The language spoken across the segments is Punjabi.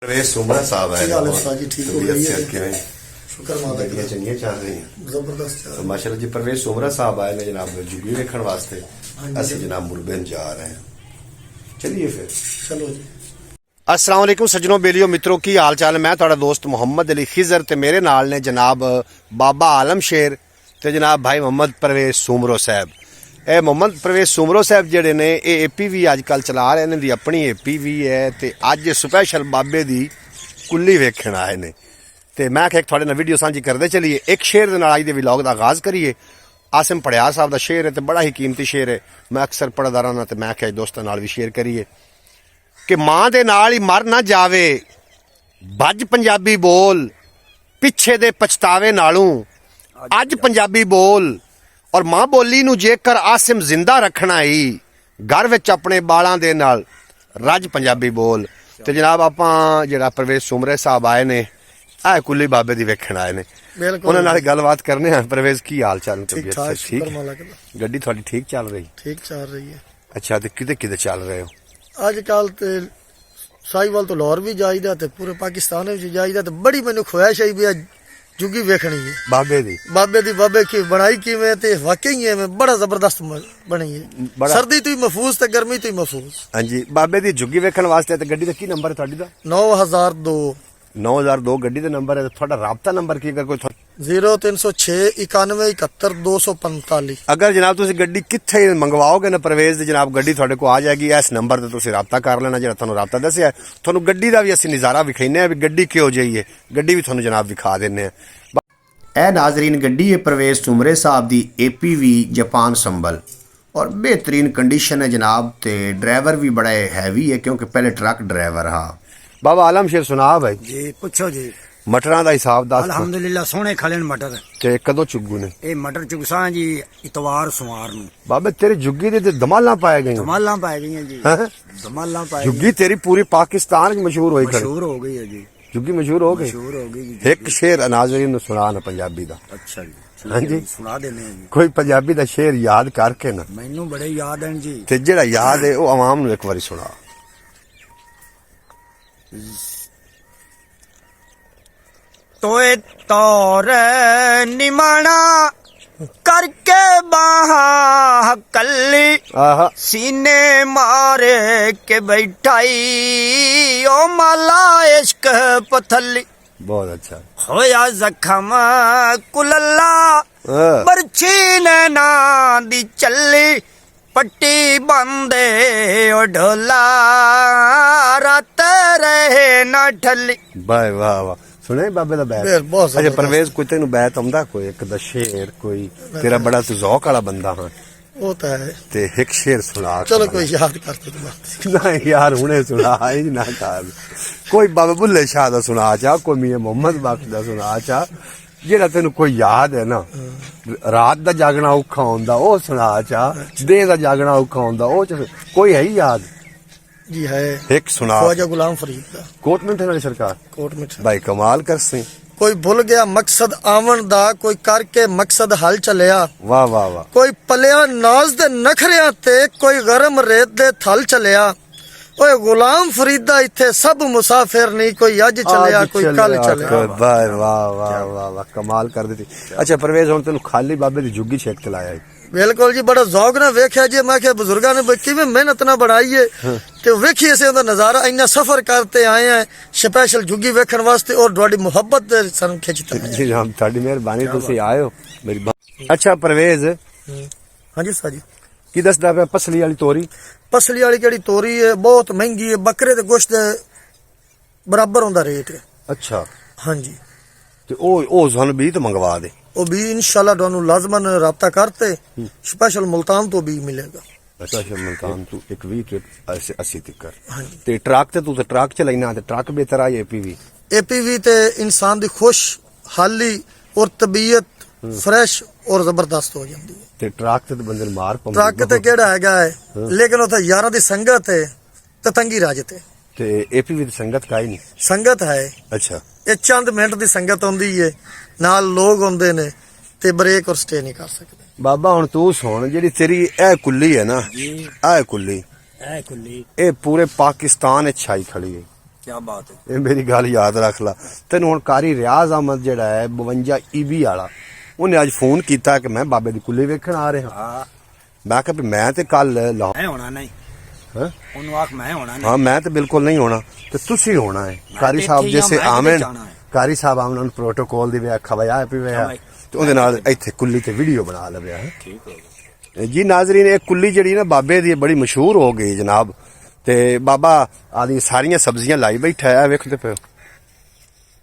परवेज सुमरा साहब है जी ठीक हो गई है। शुक्र माता गड्डियां चंगियां चल रही हैं जबरदस्त चल रही है। माशाल्लाह जी। परवेज सुमरा साहब आए ने जनाब जुगी देखने वास्ते, असि जनाब मुरबेन जा रहे हैं। चलिए फिर चलो जी। अस्सलाम वालेकुम सज्जनों बेलियो मित्रों की हाल चाल। मैं थोड़ा दोस्त मुहम्मद अली खिजर ते मेरे नाल ने जनाब बाबा आलम शेर ते जनाब भाई मोहम्मद परवेज सुमरो साहब। ਇਹ ਮੁਹੰਮਦ ਪ੍ਰਵੇਸ਼ ਸੁਮਰੋ ਸਾਹਿਬ ਜਿਹੜੇ ਨੇ ਇਹ ਏਪੀਵੀ ਅੱਜ ਕੱਲ ਚਲਾ ਰਹੇ ਨੇ, ਦੀ ਆਪਣੀ ਏਪੀਵੀ ਹੈ ਤੇ ਅੱਜ ਸਪੈਸ਼ਲ ਬਾਬੇ ਦੀ ਕੁੱਲੀ ਵੇਖਣ ਆਏ ਨੇ ਤੇ ਮੈਂ ਕਿਹਾ ਤੁਹਾਡੇ ਨਾਲ ਵੀਡੀਓ ਸਾਂਝੀ ਕਰਦੇ ਚਲੀਏ। ਇੱਕ ਸ਼ੇਰ ਦੇ ਨਾਲ ਅੱਜ ਦੇ ਵਲੌਗ ਦਾ ਆਗਾਜ਼ ਕਰੀਏ। ਆਸਿਮ ਪੜਿਆ ਸਾਹਿਬ ਦਾ ਸ਼ੇਰ ਹੈ ਤੇ ਬੜਾ ਹੀ ਕੀਮਤੀ ਸ਼ੇਰ ਹੈ, ਮੈਂ ਅਕਸਰ ਪੜ੍ਹਦਾ ਰਹਿੰਦਾ ਤੇ ਮੈਂ ਕਿਹਾ ਦੋਸਤਾਂ ਨਾਲ ਵੀ ਸ਼ੇਅਰ ਕਰੀਏ ਕਿ ਮਾਂ ਦੇ ਨਾਲ ਹੀ ਮਰ ਨਾ ਜਾਵੇ, ਭੱਜ ਪੰਜਾਬੀ ਬੋਲ, ਪਿੱਛੇ ਦੇ ਪਛਤਾਵੇ ਨਾਲੋਂ ਅੱਜ ਪੰਜਾਬੀ ਬੋਲ। और मां बोली नूं जेकर आसिम जिंदा रखना ही घर विच अपने बालां दे नाल रज पंजाबी बोल। ते जनाब आपां जिहड़ा परवेज सुमरे साहब आए ने आ कुल्ली बाबे दी वेखण आए ने, उन्हां नाल गलबात करने हैं। परवेज की हाल चाल? ठीक गड्डी तुहाडी ठीक चल रही? ठीक चल रही है। अच्छा ते किदे किदे चल रहे हो? अजकल ते साहिवाल तो लाहौर भी जाईदा ते पूरे पाकिस्तान विच जाईदा ते बड़ी मैनूं ख्वाहिश है भी जुगी वेखनी है बाबे दी। बाबे की बनाई किवें ते वाकई है में बड़ा जबरदस्त बनी है। सर्दी तो ही महफूज ते गर्मी तो ही महफूज। हां जी बाबे दी जुगी वेखण वास्ते ते गड्डी दा की नंबर है तुहाडी दा? 9002 गड्डी दा नंबर है। तुहाडा राबता नंबर की अगर कोई 0306 91 71 245। अगर जनाब तुसी गड्डी कित्थे मंगवाओगे ना परवेज दी जनाब गड्डी तुहाडे को आ जाएगी। इस नंबर ते तुसी राबता कर लेना जेड़ा तुहानू राबता दस्सिया। तुहानू गड्डी दा भी असीं नज़ारा विखाने आ भी गड्डी किहो जेही है, गड्डी भी तुहानू जनाब विखा देने आ। ए नाजरीन गड्डी है परवेज सुमरे साहब दी APV जापान संभल और बेहतरीन कंडीशन है जनाब ते ड्राइवर भी बड़ा हैवी है क्योंकि पहले ट्रक ड्राइवर हा। बाबा आलम शेर सुना भाई जी पूछो जी। मटरां दा हिसाब दस। अल्हम्दुलिल्लाह सोहने खले ने मटर ते कदों चुग्गू ने? ए मटर चुगसा जी इतवार सुमार नूं। बाबे तेरी जुग्गी दे दमालां पाए गई? दमालां पाए गई जी। दमालां पाए जुग्गी तेरी पूरी पाकिस्तान च मशहूर होई खड़ी। मशहूर हो गई है जी। जुग्गी मशहूर हो गई? मशहूर हो गई जी। एक शेर नाज़रीन नूं सुना ना पंजाबी दा। अच्छा जी हां जी सुना देने जी। कोई पंजाबी दा शेर याद करके ना मैनू बड़े याद हैं जी ते जेड़ा याद है वो आवाम नूं एक बारी सुना। तोए तौर निमाना करके बाहा कल्ली आहा सीने मारे के बैठाई ओ माला इश्क पथली बहुत अच्छा। होया जखम कुलल्ला बरछी नैना दी चली पट्टी बंदे ओ ढोला रात रहे न ठली। वाह वाह वाह सुने बाबे दा बैत? बहुत अच्छा परवेज कोई तेनू बैत आंदा कोई एक दा शेर कोई तेरा बड़ा तू ज़ौक वाला बंदा हां वो तो है। ते एक शेर सुना। चलो कोई याद करते तुम ना यार हुने सुना ही ना कर। कोई बाबा बुल्ले शाह दा सुना चा, कोई मियां मोहम्मद बख्श दा सुना चा, जेड़ा तेनू कोई याद है ना। रात दा जागना औखा होंदा ओ सुना चा, दिन दा जागना औखा होंदा ओ कोई है ही याद? जी है एक सुना। ख्वाजा गुलाम फरीद दा कोट में थे वाली सरकार कोट में। भाई कमाल कर सी। कोई भुल गया मकसद आवन दा, कोई करके मकसद हल चलिया। वाह वाह वाह। कोई पलिया नाज दे नखरिया ते, कोई गरम रेत दे थल चलिया। ओए गुलाम फरीदा इत्थे सब मुसाफिर नहीं, कोई अज चलिया कोई कल चलिया। वाह वाह वाह वाह वाह कमाल कर दी। अच्छा परवेज हुण तेनू खाली बाबे दी जुग्गी छेक के लाया? बिल्कुल जी बड़ा ज़ौक ना वेख्या जी। मैं क्या बुजुर्गा ने किवें मेहनत ना बढ़ाई है ते वेखिए से उहदा नज़ारा। इन्ना सफर करते आए हैं स्पेशल जुग्गी वेखण वास्ते और तुहाडी मुहब्बत दे सन खिंचता है। जी हम तुहाडी मेहरबानी तुसीं आए हो मेरी। अच्छा परवेज हां जी साजी की दसदा पिया पसली वाली तोरी? पसली वाली केड़ी तोरी है बहुत महंगी है, बकरे दे गोश्त दे बराबर होंदा रेट है। अच्छा हां जी ते ओ सानू भी तो मंगवा दे। वो भी इंशाल्लाह दोनों लाजमन राब्ता करते स्पेशल मुल्तान तो भी मिलेगा। स्पेशल मुल्तान तू एक वीक ऐसे 80 तिकर ते ट्रक ते तू ते ट्रक चलाइना ते ट्रक बेहतर आई APV ते इंसान दी खुश हाली और तबीयत फ्रेश और जबरदस्त हो जाती है। ते ट्रक ते बंदे मार पौंदा। ट्रक ते केड़ा हैगा है लेकिन उथे यारां दी संगत है ते तंगी राजत है ते APV दी संगत काई नहीं संगत है। अच्छा ये चंद मिनट दी संगत होंदी है, नाल लोग होंदे ने ते ब्रेक और स्टे नहीं कर सकते। बाबा हुण तू सुन जेड़ी तेरी ए कुल्ली है ना, ए कुल्ली कुल्ली ए पूरे पाकिस्तान छाई खड़ी है। ਕੀ ਬਾਤ ਹੈ। ਇਹ ਮੇਰੀ ਗੱਲ ਯਾਦ ਰੱਖ ਲਾ। ਤੈਨੂੰ ਹੁਣ ਕਾਰੀ ਰਿਆਜ਼ ਅਹਿਮਦ ਜਿਹੜਾ ਹੈ 52 EB ਵਾਲਾ, ਉਹਨੇ ਅੱਜ ਫੋਨ ਕੀਤਾ ਕਿ ਮੈਂ ਬਾਬੇ ਦੀ ਕੁੱਲੀ ਵੇਖਣ ਆ ਰਿਹਾ। ਹਾਂ ਮੈਂ ਕਿਹਾ ਵੀ ਮੈਂ ਤੇ ਕੱਲ ਲਾਹੌਰ ਮੈਂ ਹੋਣਾ ਨਹੀਂ, ਹੈਂ? ਉਹਨੂੰ ਆਖ ਮੈਂ ਹੋਣਾ ਨਹੀਂ। ਹਾਂ ਮੈਂ ਤੇ ਬਿਲਕੁਲ ਨਹੀਂ ਹੋਣਾ ਤੇ ਤੁਸੀਂ ਹੋਣਾ ਹੈ। ਮੈਂ ਕਾਰੀ ਤੇ ਸਾਹਿਬ ਇੱਥੇ ਹੀ ਜੈਸੇ ਹਾਂ, ਮੈਂ ਆਮਨ, ਕਿਤੇ ਜਾਣਾ ਹੈ। ਕਾਰੀ ਸਾਹਿਬ ਆਮਨ ਪ੍ਰੋਟੋਕੋਲ ਦੀ ਵੇ ਖਵਾਇਆ ਪਿਆ ਤੇ ਉਹਦੇ ਨਾਲ ਇੱਥੇ ਕੁੱਲੀ ਤੇ ਵੀਡੀਓ ਬਣਾ ਲਵਿਆ ਹੈ। ਠੀਕ ਹੋ ਗਿਆ ਜੀ ਨਾਜ਼ਰੀਨ, ਇਹ ਕੁੱਲੀ ਜਿਹੜੀ ਨਾ ਬਾਬੇ ਦੀ ਬੜੀ ਮਸ਼ਹੂਰ ਹੋ ਗਈ ਜਨਾਬ। ਤੇ ਬਾਬਾ ਆਦੀ ਸਾਰੀਆਂ ਸਬਜ਼ੀਆਂ ਲਾਈ ਬੈਠਾ ਹੈ, ਵੇਖਦੇ ਪਏ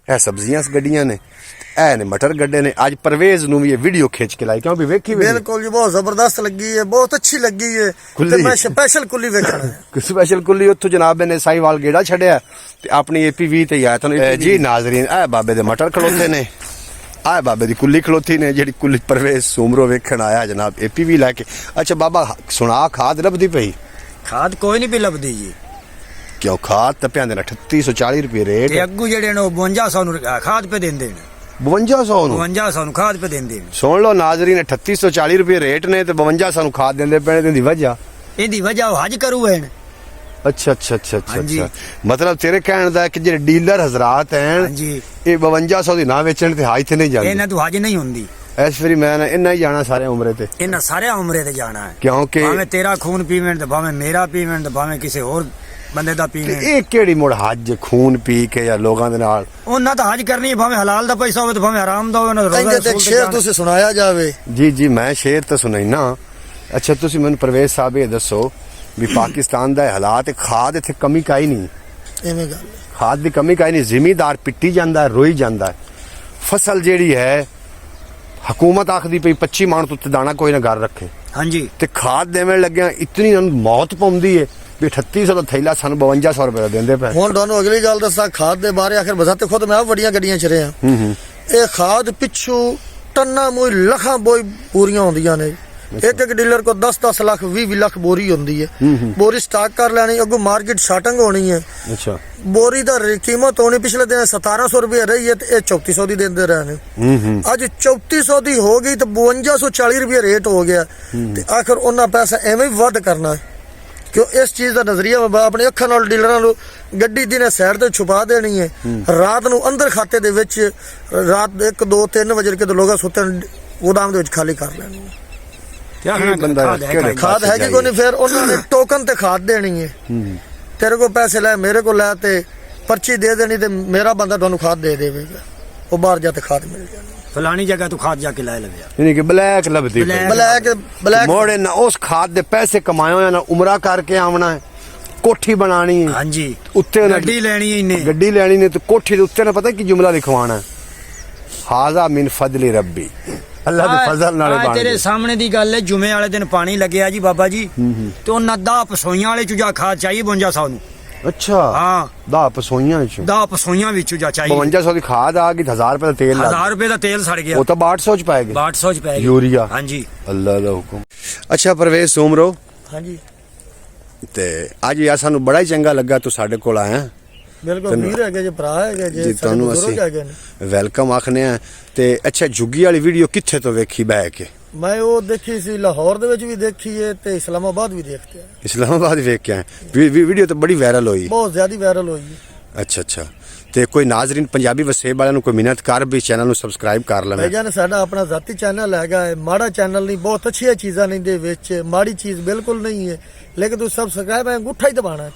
ਇਹ ਸਬਜ਼ੀਆਂ ਗੱਡੀਆਂ ਨੇ, ਇਹ ਨੇ ਮਟਰ ਗੱਡੇ ਨੇ। ਅੱਜ परवेज ਨੂੰ ਵੀ ਇਹ ਵੀਡੀਓ ਖਿੱਚ ਕੇ ਲਾਈ ਕਿਉਂਕਿ ਵੇਖੀ ਵੀ ਬਿਲਕੁਲ ਜੀ ਬਹੁਤ ਜ਼ਬਰਦस्त ਲੱਗੀ ਹੈ, ਬਹੁਤ ਅੱਛੀ ਲੱਗੀ ਹੈ ਕੁੱਲੀ। ਤੇ ਮੈਂ ਸਪੈਸ਼ਲ ਕੁੱਲੀ ਵੇਖਣਾ ਹੈ। ਸਪੈਸ਼ਲ ਕੁੱਲੀ ਉੱਥੋਂ ਜਨਾਬ ਨੇ ਸਾਈਵਾਲ ਗੇੜਾ ਛੱਡਿਆ ਤੇ ਆਪਣੀ APV ਤੇ ਆਇਆ ਤੁਹਾਨੂੰ। ਜੀ ਨਾਜ਼ਰੀਨ, ਇਹ ਬਾਬੇ ਦੇ ਮਟਰ ਖਲੋਤੇ ਨੇ, ਆਹ ਬਾਬੇ ਦੀ ਕੁੱਲੀ ਖਲੋਤੀ ਨੇ, ਜਿਹੜੀ ਕੁੱਲੀ परवेज ਸੂਮਰੋ ਵੇਖਣ ਆਇਆ ਜਨਾਬ APV ਲੈ ਕੇ। ਅੱਛਾ ਬਾਬਾ ਸੁਣਾ, ਖਾਦ ਲੱਭਦੀ ਪਈ? ਖਾਦ ਕੋਈ ਨਹੀਂ ਪਈ ਲੱਭਦੀ ਜੀ। ਕਿਉਂ? ਖਾਦ ਤਾਂ ਪਿਆਂਦੇ ਨੇ 3840 ਰੁਪਏ ਰੇਟ, ਤੇ ਅੱਗੂ ਜਿਹੜੇ ਨੇ ਉਹ 5200 ਨੂੰ ਖਾਦ ਪੇ ਦਿੰਦੇ ਨੇ। 5200 ਨੂੰ 5200 ਨੂੰ ਖਾਦ ਪੇ ਦਿੰਦੇ ਨੇ। ਸੁਣ ਲਓ ਨਾਜ਼ਰੀਨ, 3840 ਰੁਪਏ ਰੇਟ ਨੇ ਤੇ 5200 ਨੂੰ ਖਾਦ ਦਿੰਦੇ ਪਏ ਨੇ। ਇਹਦੀ ਵਜ੍ਹਾ ਇਹਦੀ ਵਜ੍ਹਾ ਉਹ ਹਜ ਕਰੂ ਹੈ। ਅੱਛਾ ਅੱਛਾ ਅੱਛਾ ਅੱਛਾ ਹਾਂਜੀ। ਅੱਛਾ, ਮਤਲਬ ਤੇਰੇ ਕਹਿਣ ਦਾ ਕਿ ਜਿਹੜੇ ਡੀਲਰ ਹਜ਼ਰਾਤ ਹਨ ਹਾਂਜੀ ਇਹ 5200 ਦੀ ਨਾ ਵੇਚਣ ਤੇ ਹਾਈ ਤੇ ਨਹੀਂ ਜਾਂਦੇ। ਇਹਨਾਂ ਤੋਂ ਹਜ ਨਹੀਂ ਹੁੰਦੀ। ਇਸ ਵਾਰੀ ਮੈਂ ਨਾ ਇੰਨਾ ਹੀ ਜਾਣਾ ਸਾਰੇ ਉਮਰੇ ਤੇ, ਇਹਨਾਂ ਸਾਰੇ ਉਮਰੇ ਤੇ ਜਾਣਾ ਹੈ। ਕਿਉਂਕਿ ਭਾਵੇਂ ਤੇਰਾ ਖੂਨ ਪੀਵਣ ਤੇ ਭਾਵੇਂ ਮੇਰਾ ਪੀਵਣ ਤੇ ਭਾਵੇਂ ਕਿਸੇ ਹੋਰ ਬੰਦੇ ਦਾ ਪੀਵਣ। ਇਹ ਕਿਹੜੀ ਮੁੜ ਹੱਜ ਖੂਨ ਪੀ ਕੇ ਜਾਂ ਲੋਕਾਂ ਦੇ ਨਾਲ? ਉਹਨਾਂ ਤਾਂ ਹਜ ਕਰਨੀ ਹੈ, ਭਾਵੇਂ ਹਲਾਲ ਦਾ ਪੈਸਾ ਹੋਵੇ ਤੇ ਭਾਵੇਂ ਹਰਾਮ ਦਾ ਹੋਵੇ। ਉਹਨਾਂ ਦਾ ਕਹਿੰਦੇ ਤੇ ਸ਼ੇਰ ਤੁਸੀਂ ਸੁਣਾਇਆ ਜਾਵੇ। ਜੀ ਜੀ ਮੈਂ ਸ਼ੇਰ ਤਾਂ ਸੁਣਾਈਨਾ। ਅੱਛਾ ਤੁਸੀਂ ਮੈਨੂੰ परवेज ਸਾਹਿਬ ਇਹ ਦੱਸੋ ਵੀ ਪਾਕਿਸਤਾਨ ਦਾ ਹਾਲਾਤ, ਖਾਦ ਇੱਥੇ ਕਮੀ ਕਾਈ ਨਹੀਂ? ਐਵੇਂ ਗੱਲ ਹੈ। ਖਾਦ ਦੀ ਕਮੀ ਕਾਈ ਨਹੀਂ, ਜ਼ਿਮੀਦਾਰ ਪਿੱਟੀ ਜਾਂਦਾ, ਰੋਈ ਜਾਂਦਾ। ਫਸਲ ਜਿਹੜੀ ਹੈ ਹਕੂਮਤ ਆਖਦੀ ਪਈ 25 ਮਣ ਤੋਂ ਦਾਣਾ ਕੋਈ ਨਾ ਘਰ ਰੱਖੇ, ਹਾਂਜੀ ਤੇ ਖਾਦ ਦੇਣ ਲੱਗਿਆ ਇਤਨੀ ਉਹਨੂੰ ਮੌਤ ਪਾਉਂਦੀ ਹੈ ਵੀ 3800 ਦਾ ਥੈਲਾ ਸਾਨੂੰ 5200 ਰੁਪਏ ਦਾ ਦਿੰਦੇ ਪਏ। ਹੁਣ ਤੁਹਾਨੂੰ ਅਗਲੀ ਗੱਲ ਦੱਸਾਂ ਖਾਦ ਦੇ ਬਾਰੇ। ਆਖਿਰ ਬਜ਼ਾਤੇ ਖੁਦ ਮੈਂ ਆਪ ਵੱਡੀਆਂ ਗੱਡੀਆਂ ਚ ਰਿਹਾ। ਇਹ ਖਾਦ ਪਿੱਛੋਂ ਟੰਨਾ ਮੋਈ ਲੱਖਾਂ ਬੋਈ ਪੂਰੀਆਂ ਹੁੰਦੀਆਂ ਨੇ। ਇੱਕ ਇੱਕ ਡੀਲਰ ਕੋ 10-10 ਲੱਖ 20 ਲੱਖ ਬੋਰੀ ਹੁੰਦੀ ਹੈ। ਬੋਰੀ ਸਟਾਕ ਕਰ ਲੈਣੀ, ਅੱਗੋਂ ਮਾਰਕੀਟ ਸ਼ਾਰਟਿੰਗ ਹੋਣੀ ਹੈ। ਅੱਛਾ ਬੋਰੀ ਦਾ ਕੀਮਤ ਹੋਣੀ ਪਿਛਲੇ ਦਿਨ 1700 ਰੁਪਏ ਰਹੀ ਹੈ ਤੇ ਇਹ 3400 ਦੀ ਦਿੰਦੇ ਰਹੇ ਨੇ। ਅੱਜ 3400 ਦੀ ਹੋ ਗਈ ਤੇ 5240 ਰੁਪਏ ਰੇਟ ਹੋ ਗਿਆ। ਤੇ ਆਖਰ ਉਹਨਾਂ ਪੈਸਾ ਐਵੇਂ ਹੀ ਵੱਧ ਕਰਨਾ ਹੈ ਕਿਉਂ ਇਸ ਚੀਜ਼ ਦਾ ਨਜ਼ਰੀਆ ਮੈਂ ਆਪਣੇ ਅੱਖਾਂ ਨਾਲ ਡੀਲਰਾਂ ਨੂੰ ਗੱਡੀ ਦੀ ਨੇ ਸਾਈਡ ਤੇ ਛੁਪਾ ਦੇਣੀ ਹੈ। ਰਾਤ ਨੂੰ ਅੰਦਰ ਖਾਤੇ ਦੇ ਵਿੱਚ ਰਾਤ 1 2 3 ਵਜੇ ਕਿਤੇ ਲੋਕਾਂ ਸੁੱਤੇ ਗੋਦਾਮ ਦੇ ਵਿੱਚ ਖਾਲੀ ਕਰ ਲੈਣੀ ਹੈ। ਬੰਦਾ ਖਾਦ ਹੈਗੀ ਕੋਈ ਨਹੀਂ, ਫਿਰ ਉਹਨਾਂ ਨੇ ਟੋਕਨ ਤੇ ਖਾਦ ਦੇਣੀ ਹੈ। ਤੇਰੇ ਕੋ ਪੈਸੇ ਲੈ, ਮੇਰੇ ਕੋ ਲੈ ਤੇ ਪਰਚੀ ਦੇ ਦੇਣੀ ਤੇ ਮੇਰਾ ਬੰਦਾ ਤੁਹਾਨੂੰ ਖਾਦ ਦੇ ਦੇਵੇਗਾ। ਉਹ ਬਾਹਰ ਜਾ ਤੇ ਖਾਦ ਮਿਲ ਜਾਣੀ। ਫਲਾਣੀ ਜਗ੍ਹਾ ਤੋਂ ਖਾਦ ਜਾ ਕੇ ਲੈ ਲਵੇ। ਯਾਨੀ ਕਿ ਬਲੈਕ ਲੱਭਦੀ ਪਈ। ਬਲੈਕ ਮੋੜੇ ਨਾ ਉਸ ਖਾਦ ਦੇ ਪੈਸੇ ਕਮਾਏ ਹੋਏ ਨਾ, ਉਮਰਾ ਕਰਕੇ ਆਉਣਾ ਹੈ, ਕੋਠੀ ਬਣਾਣੀ ਹੈ, ਹਾਂਜੀ ਉੱਤੇ ਉਹਨਾਂ ਗੱਡੀ ਲੈਣੀ ਹੈ ਇਹਨੇ। ਗੱਡੀ ਲੈਣੀ ਨੇ ਤੇ ਕੋਠੀ ਦੇ ਉੱਤੇ ਨਾ ਪਤਾ ਕੀ ਜੁਮਲਾ ਲਿਖਵਾਣਾ, ਹਾਜ਼ਾ ਮਿਨ ਫਜ਼ਲੀ ਰੱਬੀ, ਅੱਲਾਹ ਦੇ ਫਜ਼ਲ ਨਾਲ ਬਣ ਤੇਰੇ ਗਈ। ਸਾਹਮਣੇ ਦੀ ਗੱਲ ਹੈ। ਜੁਮੇ ਵਾਲੇ ਦਿਨ ਪਾਣੀ ਲੱਗਿਆ ਜੀ ਬਾਬਾ ਜੀ, ਤੇ ਉਹਨਾਂ ਦਾ ਪਸੋਈਆਂ ਵਾਲੇ ਚੁਜਾ ਖਾਦ ਚਾਹੀਏ 5200 ਨੂੰ। ਅੱਛਾ ਹਾਂ ਦਾ ਪਸੋਈਆਂ ਚ ਦਾ ਪਸੋਈਆਂ ਵਿੱਚੋਂ ਜਾ ਚਾਹੀਏ। 5200 ਦੀ ਖਾਦ ਆ ਗਈ, 1000 ਰੁਪਏ ਦਾ ਤੇਲ ਲੱਗ 1000 ਰੁਪਏ ਦਾ ਤੇਲ ਸੜ ਗਿਆ। ਉਹ ਤਾਂ 6200 ਚ ਪਾਏਗੀ, 6200 ਚ ਪੈ ਗਿਆ ਯੂਰੀਆ। ਹਾਂਜੀ ਅੱਲਾਹ ਦਾ ਹੁਕਮ। ਅੱਛਾ परवेज ਸੂਮਰੋ, ਹਾਂਜੀ ਤੇ ਅੱਜ ਯਾਰ ਸਾਨੂੰ ਬੜਾ ਹੀ ਚੰਗਾ ਲੱਗਾ ਤੂੰ ਸਾਡੇ ਕੋਲ ਆਇਆ। ਬਿਲਕੁਲ ਵੀਰ ਹੈਗੇ ਜੇ, ਭਰਾ ਹੈਗੇ ਜੇ, ਜੀ ਤੁਹਾਨੂੰ ਅਸੀਂ ਹੈਗੇ ਨੇ। ਵੈਲਕਮ ਆਖਨੇ ਆ। ਤੇ ਅੱਛਾ ਜੁੱਗੀ ਵਾਲੀ ਵੀਡੀਓ ਕਿੱਥੇ ਤੋਂ ਵੇਖੀ ਬਹਿ ਕੇ? ਮੈਂ ਉਹ ਦੇਖੀ ਸੀ ਲਾਹੌਰ ਦੇ ਵਿੱਚ ਵੀ ਦੇਖੀ ਹੈ ਤੇ ਇਸਲਾਮਾਬਾਦ ਵੀ ਦੇਖਤੇ ਆ। ਇਸਲਾਮਾਬਾਦ ਵੇਖ ਕੇ ਆਏ। ਵੀਡੀਓ ਤਾਂ ਬੜੀ ਵਾਇਰਲ ਹੋਈ। ਬਹੁਤ ਜ਼ਿਆਦਾ ਵਾਇਰਲ ਹੋਈ ਹੈ। ਅੱਛਾ ਅੱਛਾ, ਤੇ ਕੋਈ ਨਾਜ਼ਰੀਨ ਪੰਜਾਬੀ ਵਸੇਬ ਵਾਲਿਆਂ ਨੂੰ ਕੋਈ ਮਿਹਨਤ ਕਰ ਵੀ ਚੈਨਲ ਨੂੰ ਸਬਸਕ੍ਰਾਈਬ ਕਰ ਲਵੇ। ਭਾਈਜਾਨ ਸਾਡਾ ਆਪਣਾ ਜ਼ਾਤੀ ਚੈਨਲ ਹੈਗਾ ਹੈ, ਮਾੜਾ ਚੈਨਲ ਨਹੀਂ, ਬਹੁਤ ਅੱਛੀਆਂ ਚੀਜ਼ਾਂ ਨੇ ਦੇ ਵਿੱਚ, ਮਾੜੀ ਚੀਜ਼ ਬਿਲਕੁਲ ਨਹੀਂ ਹੈ। ਲੇਕਿਨ ਤੁਸੀਂ ਸਬਸਕ੍ਰਾਈਬ ਹੈ ਅੰਗੂਠਾ ਹੀ ਦਬਾਣਾ ਹੈ।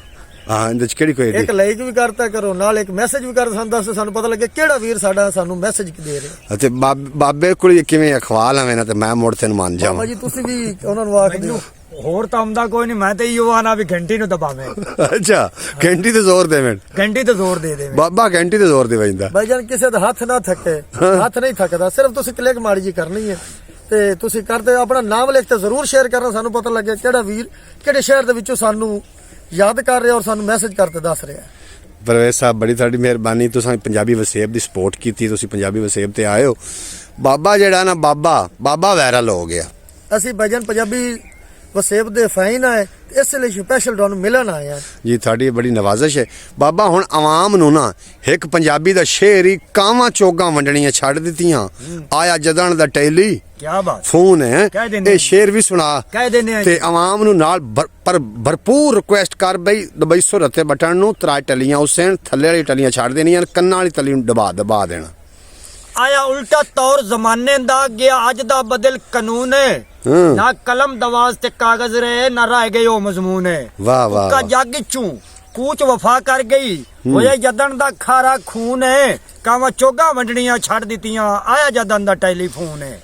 ਹਾਂ ਇਹਦੇ ਚ ਕਿਹੜੀ ਕੋਈ ਇੱਕ ਲਾਈਕ ਵੀ ਕਰਤਾ ਕਰੋ, ਨਾਲ ਇੱਕ ਮੈਸੇਜ ਵੀ ਕਰ ਸਾਨੂੰ ਦੱਸ, ਸਾਨੂੰ ਪਤਾ ਲੱਗੇ ਕਿਹੜਾ ਵੀਰ ਸਾਡਾ ਸਾਨੂੰ ਮੈਸੇਜ ਦੇ ਰਿਹਾ। ਅਤੇ ਬਾਬੇ ਕੋਲ ਕਿਵੇਂ ਅਖਵਾਲ ਆਵੇਂ ਨਾ ਤੇ ਮੈਂ ਮੁੜ ਤੈਨੂੰ ਮੰਨ ਬਾਬਾ ਜਾਵਾਂ। ਜੀ ਤੁਸੀਂ ਵੀ ਉਹਨਾਂ ਨੂੰ ਆਖ ਦਿਓ। ਹੋਰ ਤਾਂ ਆਉਂਦਾ ਕੋਈ ਨਹੀਂ, ਮੈਂ ਤੇ ਇਹੋ ਆਣਾ ਵੀ ਘੰਟੀ ਨੂੰ ਦਬਾਵੇਂ। ਅੱਛਾ ਘੰਟੀ ਤੇ ਜ਼ੋਰ ਦੇਵੇਂ, ਘੰਟੀ ਤੇ ਜ਼ੋਰ ਦੇ ਦੇਵੇਂ। ਬਾਬਾ ਘੰਟੀ ਤੇ ਜ਼ੋਰ ਦੇ ਵਜਦਾ। ਭਾਈਜਾਨ ਕਿਸੇ ਦਾ ਹੱਥ ਨਾ ਥੱਕੇ, ਹੱਥ ਨਹੀਂ ਥੱਕਦਾ, ਸਿਰਫ ਤੁਸੀਂ ਕਲਿੱਕ ਮਾੜੀ ਜੀ ਕਰਨੀ ਹੈ ਤੇ ਤੁਸੀਂ ਕਰਦੇ ਆਪਣਾ ਨਾਮ ਲਿਖ ਤੇ ਜ਼ਰੂਰ ਸ਼ੇਅਰ ਕਰਨਾ, ਸਾਨੂੰ ਪਤਾ ਲੱਗੇ ਕਿਹੜਾ ਵੀਰ ਕਿਹੜੇ ਸ਼ਹਿਰ ਦੇ ਵਿੱਚੋਂ ਸਾਨੂੰ ਯਾਦ ਕਰ ਰਿਹਾ ਔਰ ਸਾਨੂੰ ਮੈਸੇਜ ਕਰਕੇ ਦੱਸ ਰਿਹਾ। परवेज ਸਾਹਿਬ ਬੜੀ ਤੁਹਾਡੀ ਮਿਹਰਬਾਨੀ, ਤੁਸੀਂ ਪੰਜਾਬੀ ਵਸੇਬ ਦੀ ਸਪੋਰਟ ਕੀਤੀ, ਤੁਸੀਂ ਪੰਜਾਬੀ ਵਸੇਬ ਤੇ ਆਏ ਹੋ। ਬਾਬਾ ਜਿਹੜਾ ਨਾ ਬਾਬਾ ਵਾਇਰਲ ਹੋ ਗਿਆ। ਅਸੀਂ ਭਾਈਜਾਨ ਪੰਜਾਬੀ ਵਸੇਬ ਦੇ ਫਾਈਨ ਆਏ ਇਸ ਲਈ ਸਪੈਸ਼ਲ ਤੁਹਾਨੂੰ ਮਿਲਣ ਆਏ ਆ ਜੀ ਤੁਹਾਡੀ ਬੜੀ ਨਵਾਜ਼ਿਸ਼ ਹੈ ਬਾਬਾ। ਹੁਣ ਆਵਾਮ ਨੂੰ ਨਾ ਇੱਕ ਪੰਜਾਬੀ ਦਾ ਸ਼ੇਰ ਹੀ ਕਾਵਾਂ ਚੋਗਾਂ ਵੰਡਣੀਆਂ ਛੱਡ ਦਿੱਤੀਆਂ, ਆਇਆ ਜਦਣ ਦਾ ਟੈਲੀ ਕੀ ਬਾਤ ਫੋਨ ਹੈ, ਕਹਿ ਦਿੰਦੇ ਇਹ ਸ਼ੇਰ ਵੀ ਸੁਣਾ ਕਹਿ ਦਿੰਦੇ ਆ ਤੇ ਆਵਾਮ ਨੂੰ ਨਾਲ ਪਰ ਭਰਪੂਰ ਰਿਕੁਐਸਟ ਕਰ ਬਈ ਦਬਈ ਸੋ ਰੱਤੇ ਬਟਣ ਨੂੰ ਤਰਾ ਟਲੀਆਂ ਉਸੇ ਥੱਲੇ ਵਾਲੀ ਟਲੀਆਂ ਛੱਡ ਦੇਣੀਆਂ, ਕੰਨਾਂ ਵਾਲੀ ਟਲੀ ਨੂੰ ਦਬਾ ਦੇਣਾ। ਆਇਆ ਉਲਟਾ ਤੌਰ ਜ਼ਮਾਨੇ ਦਾ ਗਿਆ ਅੱਜ ਦਾ ਬਦਲ ਕਾਨੂੰਨ ਹੈ ਨਾ ਕਲਮ ਦਵਾਜ਼ ਤੇ ਕਾਗਜ਼ ਰਹੇ ਨਾ ਰਹਿ ਗਏ ਉਹ ਮਜ਼ਮੂਨ ਹੈ ਵਾਹ ਵਾਹ ਕਾ ਜੱਗ ਚੂ ਕੂਚ ਵਫਾ ਕਰ ਗਈ ਹੋਇਆ ਜਦਨ ਦਾ ਖਾਰਾ ਖੂਨ ਹੈ ਕਾਵਾਂ ਚੋਗਾ ਵੰਡਣੀਆਂ ਛੱਡ ਦਿੱਤੀਆਂ ਆਇਆ ਜਦਨ ਦਾ ਟੈਲੀਫੋਨ ਹੈ।